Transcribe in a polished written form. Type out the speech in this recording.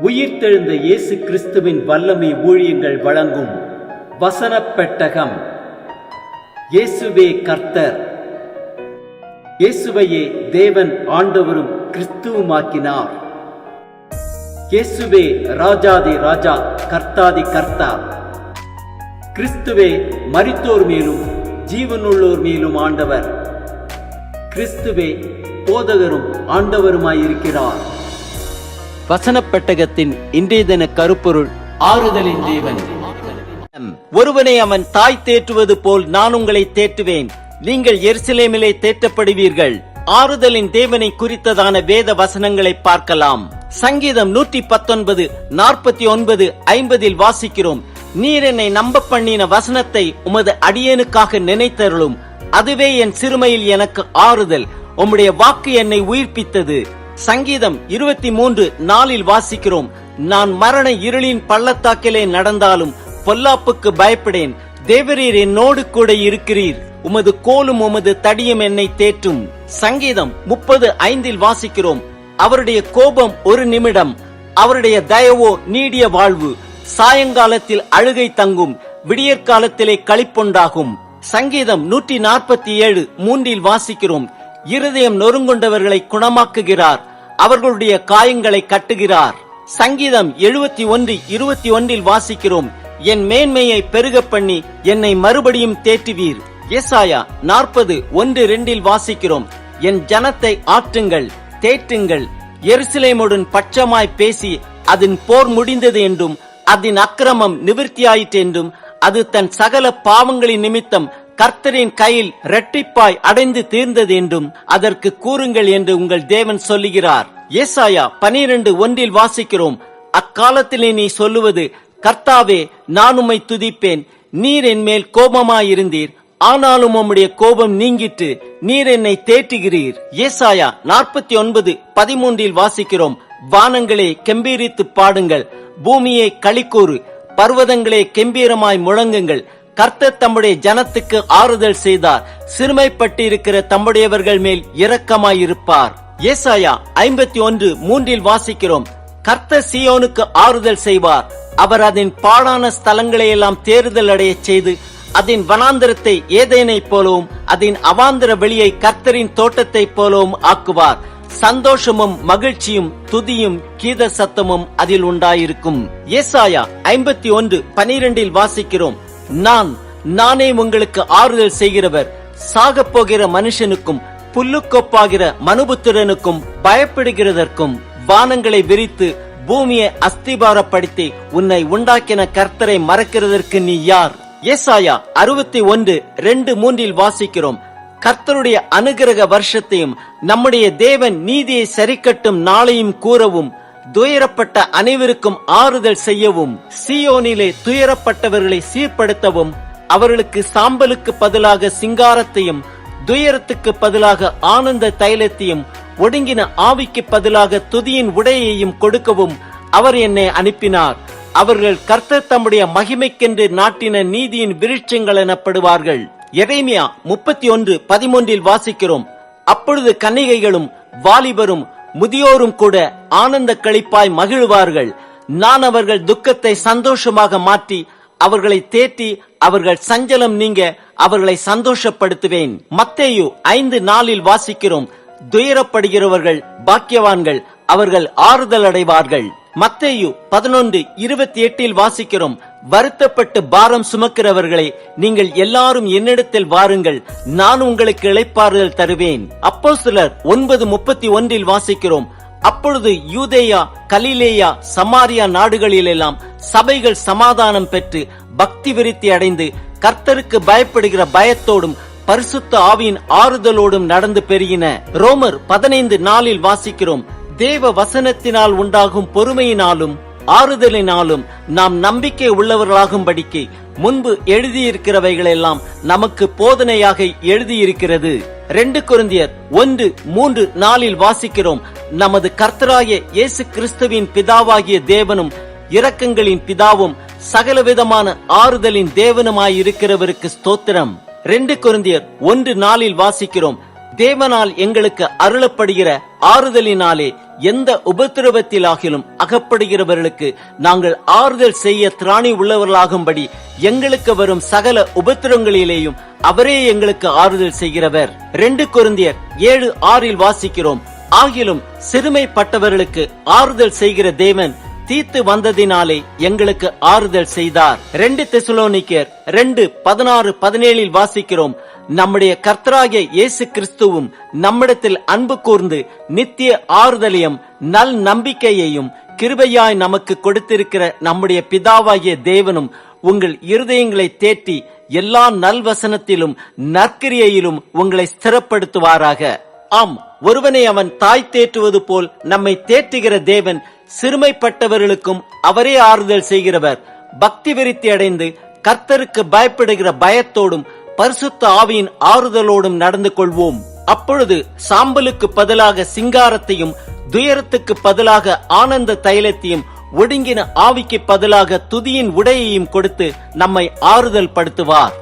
உயிர்த்தெழுந்த இயேசு கிறிஸ்துவின் வல்லமை ஊழியங்கள் வழங்கும் வசனப் பெட்டகம். இயேசுவே கர்த்தர். இயேசுவையே தேவன் ஆண்டவரும் கிறிஸ்துவுமாக்கினார். இயேசுவே ராஜாதி ராஜா, கர்த்தாதி கர்த்தா. கிறிஸ்துவே மரித்தோர் மேலும் ஜீவனுள்ளோர் மேலும் ஆண்டவர். கிறிஸ்துவே போதகரும் ஆண்டவருமாயிருக்கிறார். வசனப் பெட்டகத்தின் இன்றைய தின கருப்பொருள்: ஆறுதலின் தேவன். ஒருவனை அவன் தாய் தேற்றுவது போல் நான் உங்களை தேற்றுவேன். நீங்கள் எருசலேமிலே தேற்றப்படுவீர்கள். ஆறுதலின் தேவனை குறித்ததான வேத வசனங்களை பார்க்கலாம். சங்கீதம் 119, 49, 50 வாசிக்கிறோம்: நீர் என்னை நம்ப பண்ணின வசனத்தை உமது அடியேனுக்காக நினைத்தருளும். அதுவே என் சிறுமையில் எனக்கு ஆறுதல். உம்முடைய வாக்கு என்னை உயிர்ப்பித்தது. சங்கீதம் 23:4 வாசிக்கிறோம்: நான் மரண இருளின் பள்ளத்தாக்கிலே நடந்தாலும் பொல்லாப்புக்கு பயப்படேன். தேவரீர் என்னோடு கூட இருக்கிறீர். உமது கோலும் உமது தடியும் என்னை தேற்றும். சங்கீதம் 30:5 வாசிக்கிறோம்: அவருடைய கோபம் ஒரு நிமிடம், அவருடைய தயவோ நீடிய வாழ்வு. சாயங்காலத்தில் அழுகை தங்கும், விடியற்காலத்திலே களிப்புண்டாகும். சங்கீதம் 147:3 வாசிக்கிறோம்: இருதயம் நொறுங்குண்டவர்களை குணமாக்குகிறார், அவர்களுடைய காயங்களை கட்டுகிறார். சங்கீதம் 71:21 வாசிக்கிறோம்: என் மேன்மையை பெருக பண்ணி என்னை மறுபடியும் தேற்றுவீர். ஏசாயா 40:1-2 வாசிக்கிறோம்: என் ஜனத்தை ஆற்றுங்கள், தேற்றுங்கள். எருசலேமுடன் பட்சமாய் பேசி அதன் போர் முடிந்தது என்றும் அதன் அக்கிரமம் நிவிர்த்தியாயிற்று என்றும் அது தன் சகல பாவங்களின் நிமித்தம் கர்த்தரின் கையில் இரட்டிப்பாய் அடைந்து தீர்ந்தது என்றும் அதற்கு கூறுங்கள் என்று உங்கள் தேவன் சொல்லுகிறார். ஏசாயா 12:1 வாசிக்கிறோம்: அக்காலத்திலே நீ சொல்லுவது: கர்த்தாவே, நான் உம்மை துதிப்பேன். நீர் என் மேல் கோபமாயிருந்தீர், ஆனாலும் உம்முடைய கோபம் நீங்கிட்டு நீர் என்னை தேற்றுகிறீர். ஏசாயா 49:13 வாசிக்கிறோம்: வானங்களே கெம்பீரித்து பாடுங்கள், பூமியை களிக்கூறு, பர்வதங்களே கெம்பீரமாய் முழங்குங்கள். கர்த்தர் தம்முடைய ஜனத்துக்கு ஆறுதல் செய்தார், சிறுமைப்பட்டு இருக்கிற தம்முடையவர்கள் மேல் இரக்கமாயிருப்பார். ஏசாயா 51:3 வாசிக்கிறோம்: கர்த்தர் சீயோனுக்கு ஆறுதல் செய்வார். அவர் அதன் பாழான ஸ்தலங்களை எல்லாம் தேறுதல் அடைய செய்து அதன் வனாந்திரத்தை ஏதேனை போலவும் அதன் அவாந்திர வெளியை கர்த்தரின் தோட்டத்தை போலவும் ஆக்குவார். சந்தோஷமும் மகிழ்ச்சியும் துதியும் கீத சத்தமும் அதில் உண்டாயிருக்கும். ஏசாயா 51:12 வாசிக்கிறோம்: நானே உங்களுக்கு ஆறுதல் செய்கிறவர். சாக போகிற மனுஷனுக்கும் புல்லுக்கொப்பாகிற மனுபுத்திரனுக்கும் பயப்படுகிறதற்கும் வானங்களை விரித்து பூமியை அஸ்திபாரப்படுத்தி உன்னை உண்டாக்கின கர்த்தரை மறக்கிறதற்கு நீ யார்? ஏசாயா 61:2-3 வாசிக்கிறோம்: கர்த்தருடைய அனுகிரக வருஷத்தையும் நம்முடைய தேவன் நீதியை சரிக்கட்டும் நாளையும் கூறவும், துயரப்பட்ட அனைவருக்கும் ஆறுதல் செய்யவும், சீயோனிலே துயரப்பட்டவர்களை சீர்படுத்தவும், அவர்களுக்கு சாம்பலுக்கு பதிலாக சிங்காரத்தையும் துயரத்துக்கு பதிலாக ஆனந்த தைலத்தையும் ஒடுங்கின ஆவிக்கு பதிலாக துதியின் உடையையும் கொடுக்கவும் அவர் என்னை அனுப்பினார். அவர்கள் கர்த்தர் தம்முடைய மகிமைக்கென்று நாட்டின நீதியின் விருட்சங்கள் எனப்படுவார்கள். எரேமியா 31:13 வாசிக்கிறோம்: அப்பொழுது கன்னிகைகளும் வாலிபரும் முதியோரும் கூட ஆனந்த களிப்பாய் மகிழ்வார்கள். நான் அவர்கள் துக்கத்தை சந்தோஷமாக மாற்றி அவர்களை தேற்றி அவர்கள் சஞ்சலம் நீங்க அவர்களை சந்தோஷப்படுத்துவேன். மத்தேயு 5:4 வாசிக்கிறோம்: துயரப்படுகிறவர்கள் பாக்கியவான்கள், அவர்கள் ஆறுதல் அடைவார்கள். மத்தேயு 11:28 வாசிக்கிறோம்: வருத்தப்பட்டு பாரம் சுமக்கிறவர்களே, நீங்கள் எல்லாரும் என்னிடத்தில் வாருங்கள், நான் உங்களுக்கு இளைப்பாறுதல் தருவேன். அப்போஸ்தலர் 9:31 வாசிக்கிறோம்: அப்பொழுது யூதேயா, கலிலேயா, சமாரியா நாடுகளிலெல்லாம் சபைகள் சமாதானம் பெற்று பக்தி விருத்தி அடைந்து கர்த்தருக்கு பயப்படுகிற பயத்தோடும் பரிசுத்த ஆவியின் ஆறுதலோடும் நடந்து பெருகின. ரோமர் 15:4 வாசிக்கிறோம்: தேவ வசனத்தினால் உண்டாகும் பொறுமையினாலும் ஆறுதலினாலும் நாம் நம்பிக்கை உள்ளவர்களாகும்படிக்கு முன்பு எழுதியிருக்கிறவைகளெல்லாம் நமக்கு போதனையாக எழுதியிருக்கிறது. 2 கொரிந்தியர் 1:3-4 வாசிக்கிறோம்: நமது கர்த்தராகிய இயேசு கிறிஸ்துவின் பிதாவாகிய தேவனும் இரக்கங்களின் பிதாவும் சகலவிதமான ஆறுதலின் தேவனுமாயிருக்கிறவருக்கு ஸ்தோத்திரம். 2 கொரிந்தியர் 1:4 வாசிக்கிறோம்: தேவனால் எங்களுக்கு அருளப்படுகிற ஆறுதலினாலே எந்த உபத்திரவத்திலாகிலும் அகப்படுகிறவர்களுக்கு நாங்கள் ஆறுதல் செய்ய திராணி உள்ளவர்களாகும்படி எங்களுக்கு வரும் சகல உபத்திரங்களிலேயும் அவரே எங்களுக்கு ஆறுதல் செய்கிறவர். 2 கொரிந்தியர் 7:6 வாசிக்கிறோம், ஆகிலும் சிறுமைப்பட்டவர்களுக்கு ஆறுதல் செய்கிற தேவன் தீத்து வந்ததினாலே எங்களுக்கு ஆறுதல் செய்தார். 2 தெசலோனிக்கேயர் 2:16-17 வாசிக்கிறோம், நம்முடைய கர்த்தராகிய இயேசு கிறிஸ்துவும் நம்மிடத்தில் அன்பு கூர்ந்து நித்திய ஆறுதலையும் நல் நம்பிக்கையையும் கிருபையாய் நமக்கு கொடுத்திருக்கிற நம்முடைய பிதாவாகிய தேவனும் உங்கள் இருதயங்களை தேற்றி எல்லா நல்வசனத்திலும் நற்கிரியையிலும் உங்களை ஸ்திரப்படுத்துவாராக. ஆம், ஒருவனை அவன் தாய் தேற்றுவது போல் நம்மை தேற்றுகிற தேவன் சிறுமைப்பட்டவர்களுக்கும் அவரே ஆறுதல் செய்கிறவர். பக்தி விருத்தி அடைந்து கர்த்தருக்கு பயப்படுகிற பயத்தோடும் பரிசுத்த ஆவியின் ஆறுதலோடும் நடந்து கொள்வோம். அப்பொழுது சாம்பலுக்கு பதிலாக சிங்காரத்தையும், துயரத்துக்கு பதிலாக ஆனந்த தைலத்தையும், ஒடுங்கின ஆவிக்கு பதிலாக துதியின் உடையையும் கொடுத்து நம்மை ஆறுதல் படுத்துவார்.